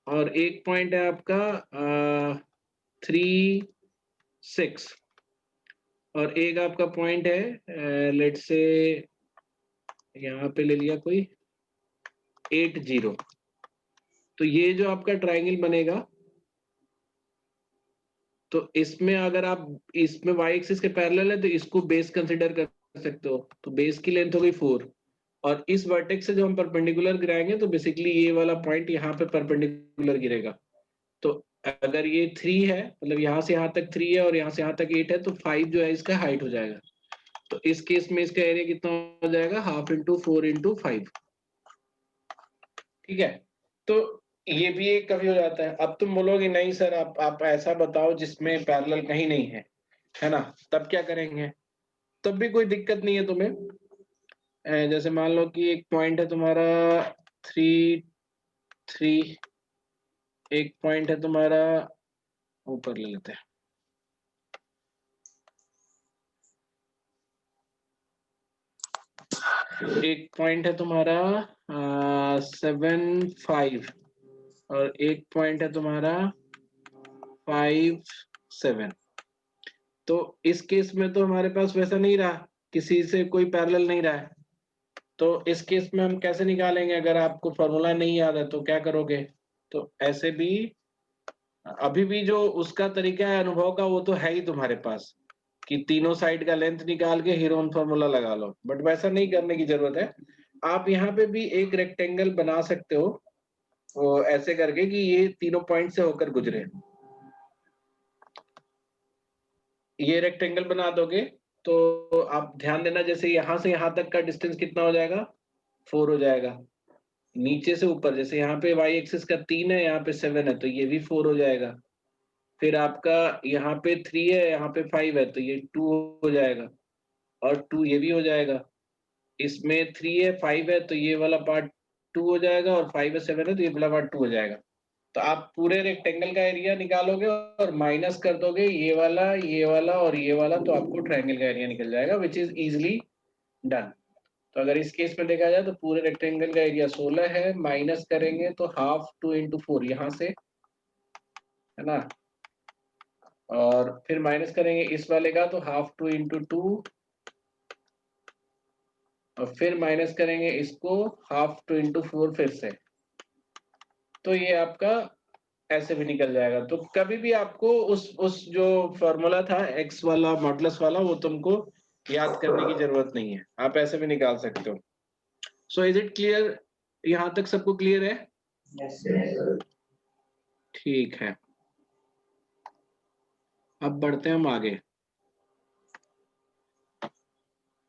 और एक पॉइंट है आपका 3 6, और एक आपका पॉइंट है लेट से यहाँ पे ले लिया कोई 8 0। तो ये जो आपका ट्राइंगल बनेगा, तो इसमें अगर आप इसमें y एक्सिस के पैरेलल है तो इसको बेस कंसीडर कर सकते हो। तो बेस की लेंथ हो गई 4, और इस वर्टेक्स से जो हम परपेंडिकुलर गिराएंगे तो बेसिकली ये वाला पॉइंट यहाँ पे परपेंडिकुलर गिरेगा। तो अगर ये 3 है, मतलब यहाँ से यहाँ तक 3 है और यहाँ से यहाँ तक 8 है, तो 5 जो है इसका हाइट हो जाएगा। तो इस केस में इसका एरिया कितना हो जाएगा, हाफ इंटू 4 इंटू 5, ठीक है। तो ये भी एक कभी हो जाता है। अब तुम बोलोगे नहीं सर आप ऐसा बताओ जिसमें पैरेलल कहीं नहीं है ना, तब क्या करेंगे? तब भी कोई दिक्कत नहीं है तुम्हें। जैसे मान लो कि एक पॉइंट है तुम्हारा 3 3, एक पॉइंट है तुम्हारा, ऊपर ले लेते हैं, एक पॉइंट है तुम्हारा 7 5, और एक पॉइंट है तुम्हारा 5 7। तो इस केस में तो हमारे पास वैसा नहीं रहा, किसी से कोई पैरेलल नहीं रहा है। तो इस केस में हम कैसे निकालेंगे? अगर आपको फॉर्मूला नहीं याद है तो क्या करोगे? तो ऐसे भी अभी भी जो उसका तरीका है अनुभव का, वो तो है ही तुम्हारे पास कि तीनों साइड का लेंथ निकाल के हीरोन फॉर्मूला लगा लो, बट वैसा नहीं करने की जरूरत है। आप यहाँ पे भी एक रेक्टेंगल बना सकते हो वो ऐसे करके कि ये तीनों पॉइंट से होकर गुजरे। ये रेक्टेंगल बना दोगे तो आप ध्यान देना, जैसे यहाँ से यहाँ तक का डिस्टेंस कितना हो जाएगा? 4 हो जाएगा। नीचे से ऊपर, जैसे यहाँ पे y एक्सिस का 3 है, यहाँ पे 7 है, तो ये भी 4 हो जाएगा। फिर आपका यहाँ पे 3 है, यहाँ पे 5 है, तो ये 2 हो जाएगा, और 2 ये भी हो जाएगा। इसमें 3 है 5 है, तो ये वाला पार्ट 2 हो जाएगा, और 5 है 7 है, तो ये वाला पार्ट 2 हो जाएगा। तो आप पूरे रेक्टेंगल का एरिया निकालोगे और माइनस कर दोगे ये वाला और ये वाला, तो आपको ट्रायंगल का एरिया निकल जाएगा, विच इज इजिली डन। तो अगर इस केस में देखा जाए तो पूरे रेक्टेंगल का एरिया 16 है, माइनस करेंगे तो हाफ 2 into 4 यहाँ से, है ना, और फिर माइनस करेंगे इस वाले का तो हाफ 2 into 2, और फिर माइनस करेंगे इसको हाफ 2 into 4 फिर से। तो ये आपका ऐसे भी निकल जाएगा। तो कभी भी आपको उस जो फॉर्मूला था x वाला मॉडुलस वाला, वो तुमको याद करने की जरूरत नहीं है, आप ऐसे भी निकाल सकते हो। So is it clear? यहाँ तक सबको क्लियर है? ठीक है, अब बढ़ते हैं हम आगे।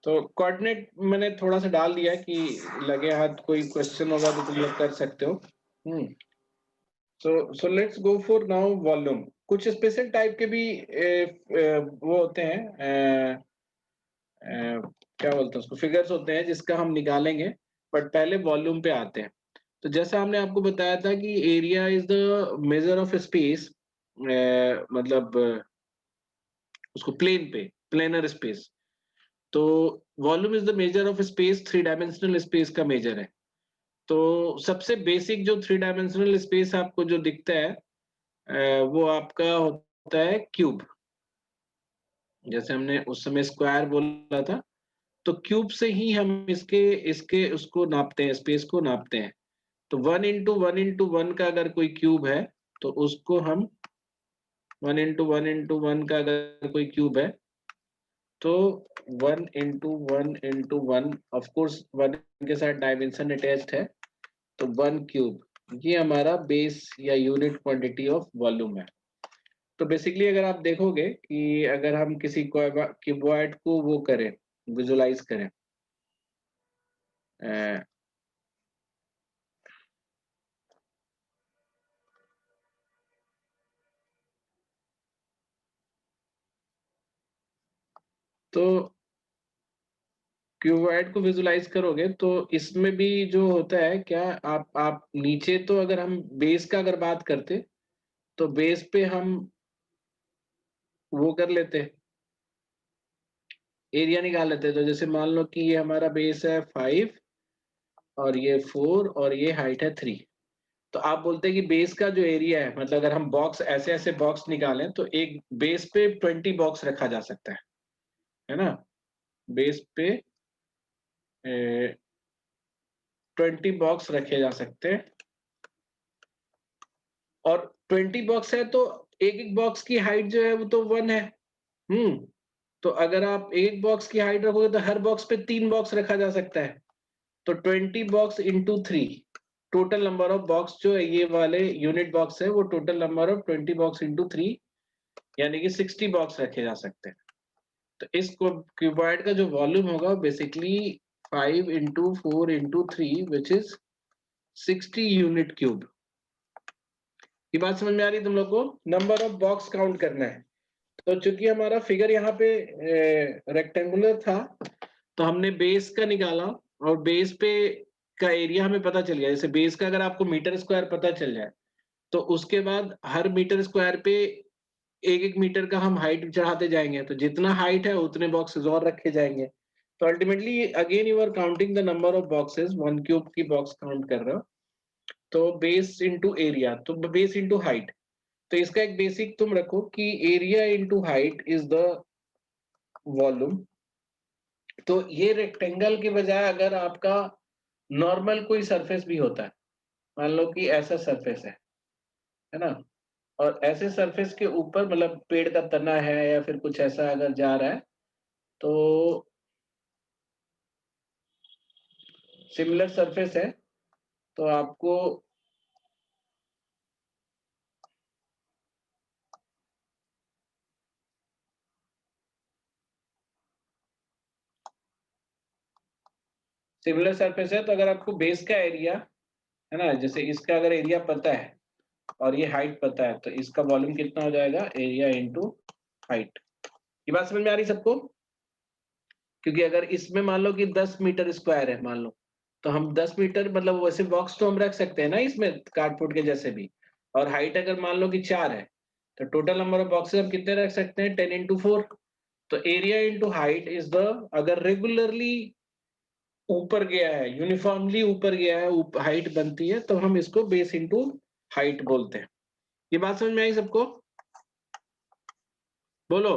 तो कोऑर्डिनेट मैंने थोड़ा सा डाल दिया कि लगे हाथ कोई क्वेश्चन होगा तो तुम लोग कर सकते हो। So let's go for now volume. कुछ स्पेशल टाइप के भी वो होते हैं, क्या बोलते हैं उसको, फिगर्स होते हैं जिसका हम निकालेंगे, बट पहले वॉल्यूम पे आते हैं। तो जैसा हमने आपको बताया था कि area is the measure of space, मतलब उसको प्लेन पे, प्लेनर स्पेस। तो volume is the measure of space, 3 dimensional space का मेजर है। तो सबसे बेसिक जो 3 डायमेंशनल स्पेस आपको जो दिखता है वो आपका होता है क्यूब। जैसे हमने उस समय स्क्वायर बोला था, तो क्यूब से ही हम इसके इसके उसको नापते हैं, स्पेस को नापते हैं। तो 1 into 1 into 1 का अगर कोई क्यूब है तो उसको हम 1 into 1 into 1 का अगर कोई क्यूब है तो 1 into 1 into 1, ऑफ कोर्स 1 के साथ डायमेंशन अटैच्ड है, तो 1 क्यूब ये हमारा बेस या यूनिट क्वांटिटी ऑफ वॉल्यूम है। तो बेसिकली अगर आप देखोगे कि अगर हम किसी क्यूबॉइड को वो करें, विजुलाइज करें, तो क्यूबॉइड को विजुलाइज करोगे तो इसमें भी जो होता है क्या, आप नीचे, तो अगर हम बेस का अगर बात करते तो बेस पे हम वो कर लेते, एरिया निकाल लेते। तो जैसे मान लो कि ये हमारा बेस है 5 और ये 4 और ये हाइट है 3। तो आप बोलते हैं कि बेस का जो एरिया है, मतलब अगर हम बॉक्स ऐसे ऐसे बॉक्स निकालें तो एक बेस पे 20 बॉक्स रखा जा सकता है ना, बेस पे 20 बॉक्स रखे जा सकते हैं। और 20 बॉक्स है तो एक एक बॉक्स की हाइट जो है वो तो 1 है। तो अगर आप एक बॉक्स की हाइट रखोगे तो हर बॉक्स पे 3 बॉक्स रखा जा सकता है। तो 20 box into 3, total number of box जो है, ये वाले यूनिट बॉक्स है, वो total number of 20 box into 3 यानी कि 60 बॉक्स रखे जा सकते हैं। तो इस क्यूबॉइड का जो वॉल्यूम होगा basically 5 into 4 into 3 which is 60 unit cube. ये बात समझ में आ रही है तुम लोग को? नंबर ऑफ बॉक्स काउंट करना है। तो चूंकि हमारा फिगर यहाँ पे रेक्टेंगुलर था तो हमने बेस का निकाला, और बेस पे का एरिया हमें पता चल गया। जैसे बेस का अगर आपको मीटर स्क्वायर पता चल जाए तो उसके बाद हर मीटर स्क्वायर पे एक एक मीटर का हम हाइट चढ़ाते जाएंगे, तो जितना हाइट है उतने बॉक्सेस और रखे जाएंगे। तो ultimately again you are counting the number of boxes, 1 cube की बॉक्स काउंट कर रहे हो। तो बेस इंटू एरिया, तो बेस इंटू हाइट। तो इसका एक बेसिक तुम रखो कि area into height is the volume. तो ये रेक्टेंगल के बजाय अगर आपका नॉर्मल कोई सरफेस भी होता है, मान लो कि ऐसा सरफेस है ना, और ऐसे सरफेस के ऊपर मतलब पेड़ का तना है या फिर कुछ ऐसा अगर जा रहा है, तो सिमिलर सरफेस है, तो आपको सिमिलर सरफेस है, तो अगर आपको बेस का एरिया है ना, जैसे इसका अगर एरिया पता है और ये हाइट पता है, तो इसका वॉल्यूम कितना हो जाएगा, एरिया इंटू हाइट। ये बात समझ में आ रही सबको? क्योंकि अगर इसमें मान लो कि 10 मीटर स्क्वायर है मान लो, तो हम 10 मीटर मतलब वैसे बॉक्स तो हम रख सकते हैं ना इसमें कार्डबोर्ड के जैसे भी, और हाइट अगर मान लो कि 4 है, तो टोटल नंबर ऑफ बॉक्सेस हम कितने रख सकते हैं, 10 इंटू 4। तो area into height is the, अगर रेगुलरली ऊपर गया है, यूनिफॉर्मली ऊपर गया है, हाइट बनती है, तो हम इसको बेस इंटू हाइट बोलते हैं। ये बात समझ में आई सबको? बोलो।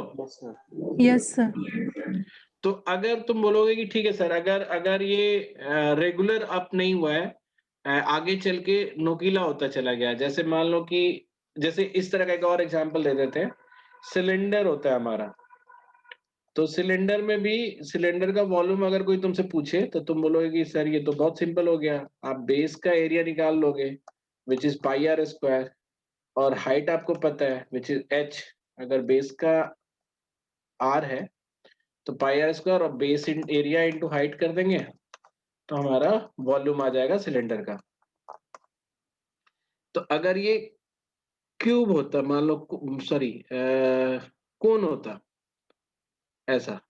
Yes sir. तो अगर तुम बोलोगे कि ठीक है सर, अगर अगर ये रेगुलर अप नहीं हुआ है, आगे चल के नोकीला होता चला गया, जैसे मान लो कि जैसे इस तरह का एक और एग्जांपल दे देते हैं, सिलेंडर होता है हमारा, तो सिलेंडर में भी सिलेंडर का वॉल्यूम अगर कोई तुमसे पूछे तो तुम बोलोगे कि सर ये तो बहुत सिंपल हो गया, आप बेस का एरिया निकाल लोगे which is pi r square, और हाइट आपको पता है विच इज एच। अगर बेस का आर है तो पाई आर स्क्वायर और base in area into height कर देंगे, तो हमारा वॉल्यूम आ जाएगा सिलेंडर का। तो अगर ये क्यूब होता, मान लो सॉरी कोन होता ऐसा,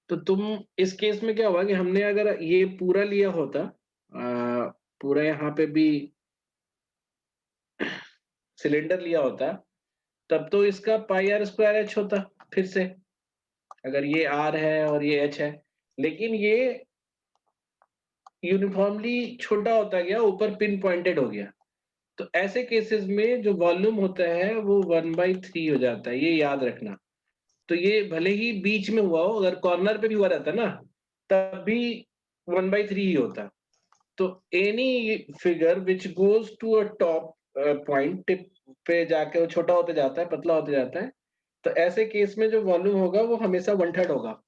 तो तुम इस केस में क्या हुआ कि हमने अगर ये पूरा लिया होता, पूरा यहाँ पे भी सिलेंडर लिया होता, तब तो इसका पाई आर स्क्वायर एच होता फिर से, अगर ये आर है और ये एच है। लेकिन ये यूनिफॉर्मली छोटा होता गया, ऊपर पिन पॉइंटेड हो गया, तो ऐसे केसेस में जो वॉल्यूम होता है वो 1/3 हो जाता है, ये याद रखना। तो ये भले ही बीच में हुआ हो, अगर कॉर्नर पे भी हुआ रहता ना, तब भी 1/3 ही होता। तो any figure which goes to a top point, tip पे जाके वो छोटा होते जाता है, पतला होते जाता है, तो ऐसे केस में जो वॉल्यूम होगा वो हमेशा 1/3 होगा।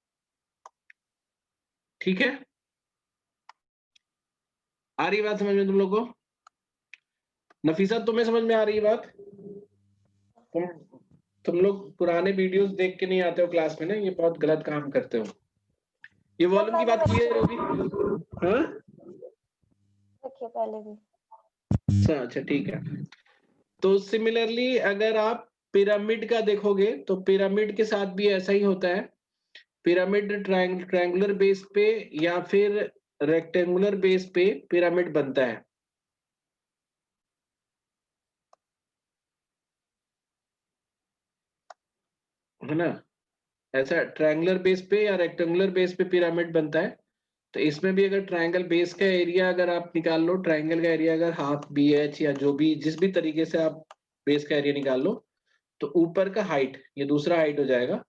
ठीक है, आ रही बात समझ में तुम लोग को? नफीसा तुम्हें समझ में आ रही है बात? तुम लोग पुराने वीडियोस देख के नहीं आते हो क्लास में ना, ये बहुत गलत काम करते हो। ये वॉल्यूम की बात क्लियर होगी? हाँ रखिए पहले भी। अच्छा ठीक है। तो सिमिलरली अगर आप पिरामिड का देखोगे, तो पिरामिड के साथ भी ऐसा ही होता है। पिरामिड ट्रायंगुलर बेस पे या फिर रेक्टेंगुलर बेस पे पिरामिड बनता है ना, ऐसा ट्रायंगुलर बेस पे या रेक्टेंगुलर बेस पे पिरामिड बनता है। तो इसमें भी अगर ट्रायंगल बेस का एरिया अगर आप निकाल लो, ट्रायंगल का एरिया अगर हाफ बी एच या जो भी जिस भी तरीके से आप बेस का एरिया निकाल लो, तो ऊपर का हाइट ये दूसरा हाइट हो जाएगा,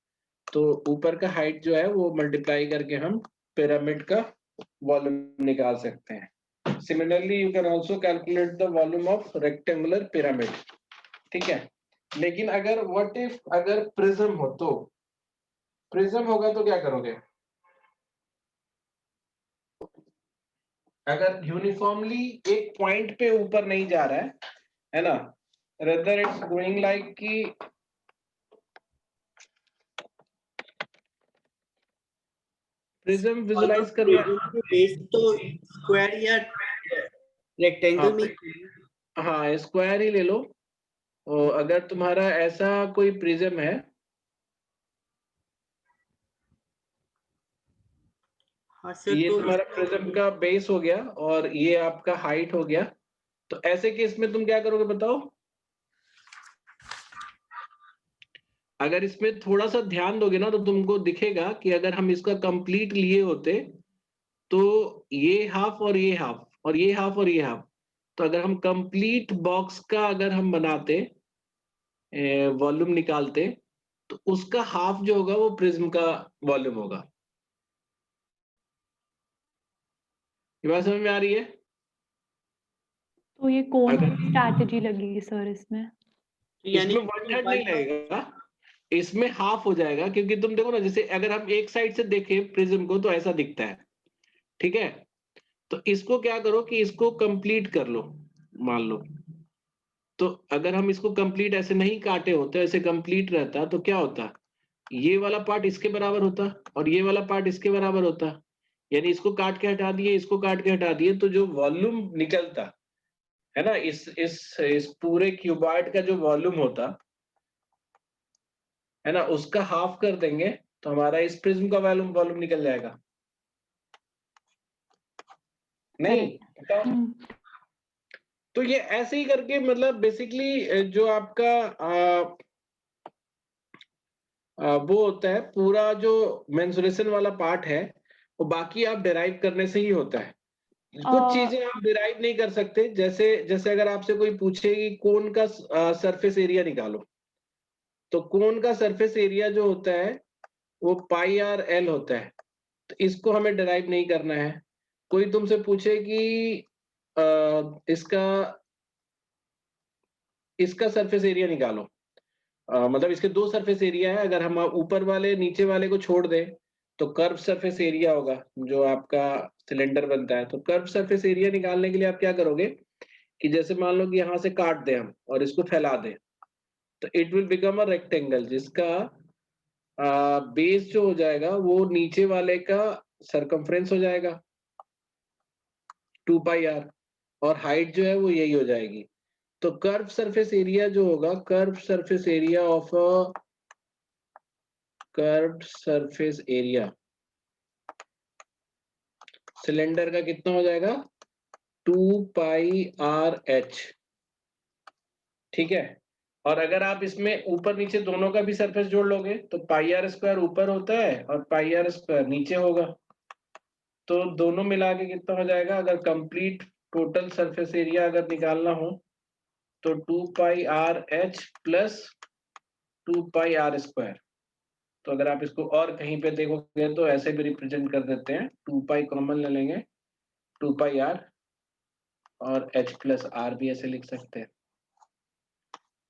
तो ऊपर का हाइट जो है वो मल्टीप्लाई करके हम पिरामिड का वॉल्यूम निकाल सकते हैं। Similarly you can also calculate the volume of rectangular pyramid. ठीक है, लेकिन अगर व्हाट इफ अगर प्रिज्म हो, तो प्रिज्म होगा तो क्या करोगे? अगर यूनिफॉर्मली एक पॉइंट पे ऊपर नहीं जा रहा है ना, रेदर इट्स गोइंग लाइक कि प्रिज्म विजुलाइज करना। बेस तो स्क्वायर या रेक्टेंगल में हाँ स्क्वायर ही ले लो। और अगर तुम्हारा ऐसा कोई प्रिज्म है, हाँ सर, ये तो तुम्हारा प्रिज्म का बेस हो गया और ये आपका हाइट हो गया, तो ऐसे केस में तुम क्या करोगे बताओ? अगर इसमें थोड़ा सा ध्यान दोगे ना, तो तुमको दिखेगा कि अगर हम इसका कंप्लीट लिए होते, तो ये हाफ और ये हाफ और ये हाफ और ये हाफ, तो अगर हम कंप्लीट बॉक्स का अगर हम बनाते, वॉल्यूम निकालते, तो उसका हाफ जो होगा वो प्रिज्म का वॉल्यूम होगा। ये बात समझ में आ रही है? तो ये कौन अगर सी स्ट्रैटेजी लगेगी सर इसमें? यानी इसमें 1/3 नहीं लगेगा, इसमें हाफ हो जाएगा, क्योंकि तुम देखो ना, जैसे अगर हम एक साइड से देखें प्रिज्म को तो ऐसा दिखता है, ठीक है? तो इसको क्या करो कि इसको कंप्लीट कर लो, मान लो। तो अगर हम इसको कंप्लीट ऐसे नहीं काटे होते, ऐसे कंप्लीट रहता तो क्या होता, ये वाला पार्ट इसके बराबर होता और ये वाला पार्ट इसके बराबर होता। यानी इसको काट के हटा दिए, इसको काट के हटा दिए, तो जो वॉल्यूम निकलता है ना, इस पूरे क्यूबॉइड का जो वॉल्यूम होता है ना, उसका हाफ कर देंगे तो हमारा इस प्रिज्म का वॉल्यूम वॉल्यूम निकल जाएगा। नहीं बताओ? तो ये ऐसे ही करके, मतलब बेसिकली जो आपका वो होता है पूरा जो मेंसुरेशन वाला पार्ट है, वो बाकी आप डिराइव करने से ही होता है। कुछ चीजें आप डिराइव नहीं कर सकते, जैसे जैसे अगर आपसे कोई पूछे कि कोन का सरफेस एरिया निकालो, तो कोन का सरफेस एरिया जो होता है वो पाई आर एल होता है, तो इसको हमें डिराइव नहीं करना है। कोई तुमसे पूछे कि इसका इसका सरफेस एरिया निकालो, मतलब इसके दो सरफेस एरिया है, अगर हम ऊपर वाले नीचे वाले को छोड़ दें तो कर्व सरफेस एरिया होगा जो आपका सिलेंडर बनता है। तो कर्व सरफेस एरिया निकालने के लिए आप क्या करोगे कि जैसे मान लो कि यहाँ से काट दें हम और इसको फैला दें, तो it will become a rectangle जिसका बेस जो हो जाएगा वो नीचे वाले का सरकमफ्रेंस हो जाएगा 2 पाई आर, और हाइट जो है वो यही हो जाएगी। तो कर्व सरफेस एरिया जो होगा, curve surface area of a curved surface area cylinder का कितना हो जाएगा, 2 पाई आर एच, ठीक है? और अगर आप इसमें ऊपर नीचे दोनों का भी सरफेस जोड़ लोगे तो पाई आर स्क्वायर ऊपर होता है और पाई आर स्क्वायर नीचे होगा, तो दोनों मिला के कितना हो जाएगा, अगर कंप्लीट टोटल सरफेस एरिया अगर निकालना हो तो 2 pi r h plus 2 pi r square. तो अगर आप इसको और कहीं पे देखोगे तो ऐसे भी रिप्रेजेंट कर देते हैं, 2 पाई कॉमन ले लेंगे, 2 पाई आर और एच प्लस आर भी ऐसे लिख सकते हैं,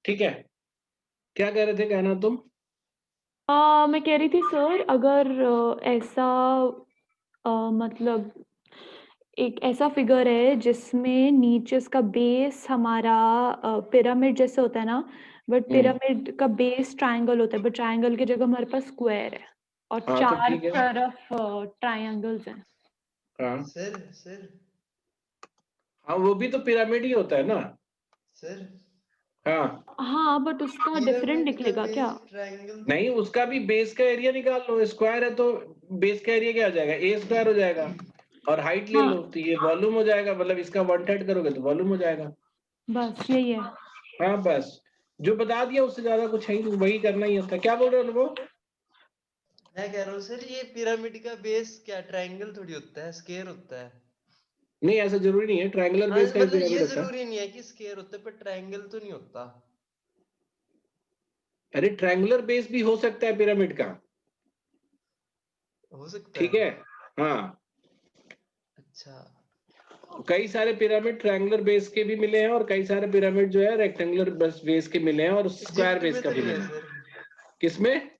ठीक है? क्या कह रहे थे कहना तुम? मैं कह रही थी सर, अगर ऐसा मतलब एक ऐसा फिगर है जिसमें नीचे उसका बेस हमारा पिरामिड जैसे होता है ना, बट पिरामिड का बेस ट्रायंगल होता है, बट ट्रायंगल की जगह हमारे पास स्क्वायर है और हाँ, तो चार ठीक है। तरफ ट्रायंगल्स हैं। हाँ सर हाँ, वो भी तो पिरामिड ही होता है ना। सर हाँ हाँ, बट उसका डिफरेंट पिरामिड का निकलेगा क्या? बेस ट्रायंगल नहीं, उसका भी बेस का एरिया निकाल लो, स्क्वायर है तो बेस का एरिया क्या हो जाएगा, ए स्क्वायर हो जाएगा, और हाइट ले लो हाँ, तो ये वॉल्यूम हो जाएगा, मतलब इसका 1/3 करोगे तो वॉल्यूम हो जाएगा। बस यही है। हाँ बस, जो बता दिया उससे ज्यादा कुछ है ही नहीं, वही करना ही होता है। क्या बोल रहे हो अनुभव? मैं कह रहा हूँ सर ये पिरामिड का बेस क्या ट्रायंगल थोड़ी होता है, स्क्वायर होता है। नहीं, ऐसा जरूरी नहीं है, ट्रायंगुलर हाँ बेस का भी मतलब पिरामिड ये होता है। जरूरी नहीं है कि स्क्वायर होता है, पर ट्रायंगल तो नहीं होता। अरे ट्रायंगुलर बेस भी हो सकता है पिरामिड का, हो सकता ठीक है। है? हाँ, अच्छा कई सारे पिरामिड ट्रायंगुलर बेस के भी मिले हैं और कई सारे पिरामिड जो है रेक्टेंगुलर बेस के मिले हैं और स्क्वायर इजिप्ट बेस में का तो भी नहीं है मिला है। सर? किसमें?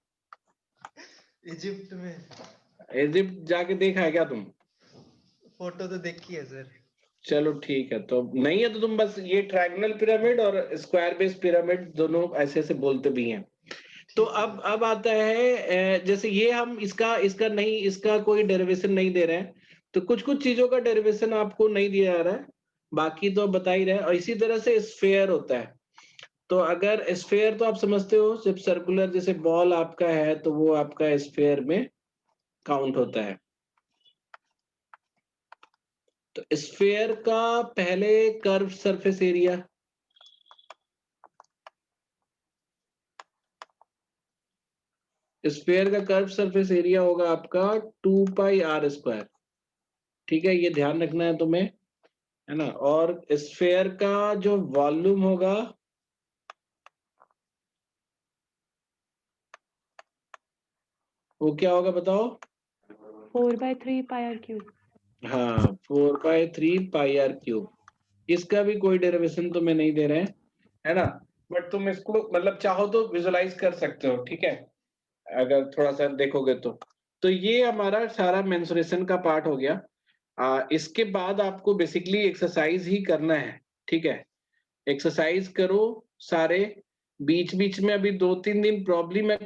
इजिप्ट में इजिप्ट जाके देखा है क्या तुम? फोटो तो देखी है सर। चलो ठीक है, तो नहीं है तो तुम बस ये ट्रायंगुलर पिरामिड और स्क्वायर बेस पिरामिड दोनों ऐसे ऐसे बोलते भी हैं। तो ठीक है अब आता है जैसे ये हम इसका इसका नहीं, इसका कोई डेरिवेशन नहीं दे रहे हैं, तो कुछ कुछ चीजों का डेरिवेशन आपको नहीं दिया जा रहा है, बाकी तो बता ही रहे हैं। और इसी तरह से स्फेयर होता है, तो अगर स्फेयर तो आप समझते हो, जब सर्कुलर जैसे बॉल आपका है तो वो आपका स्फेयर में काउंट होता है। तो स्फेयर का पहले कर्व सरफेस एरिया, स्फेयर का कर्व सरफेस एरिया होगा आपका 2 पाई आर स्क्वायर, ठीक है? ये ध्यान रखना है तुम्हें, है ना। और स्फेयर का जो वॉल्यूम होगा वो क्या होगा बताओ? 4/3 पाई आर क्यूब। हाँ 4/3 पाई आर क्यूब। इसका भी कोई डेरिवेशन तो मैं नहीं दे रहे हैं, है ना, बट तुम इसको मतलब चाहो तो विजुलाइज कर सकते हो, ठीक है, अगर थोड़ा सा देखोगे तो ये हमारा सारा मेंसुरेशन का पार्ट हो गया। इसके बाद आपको बेसिकली एक्सरसाइज ही करना है, ठीक है, एक्सरसाइज करो सारे। बीच बीच में अभी 2-3 दिन प्रॉब्लम है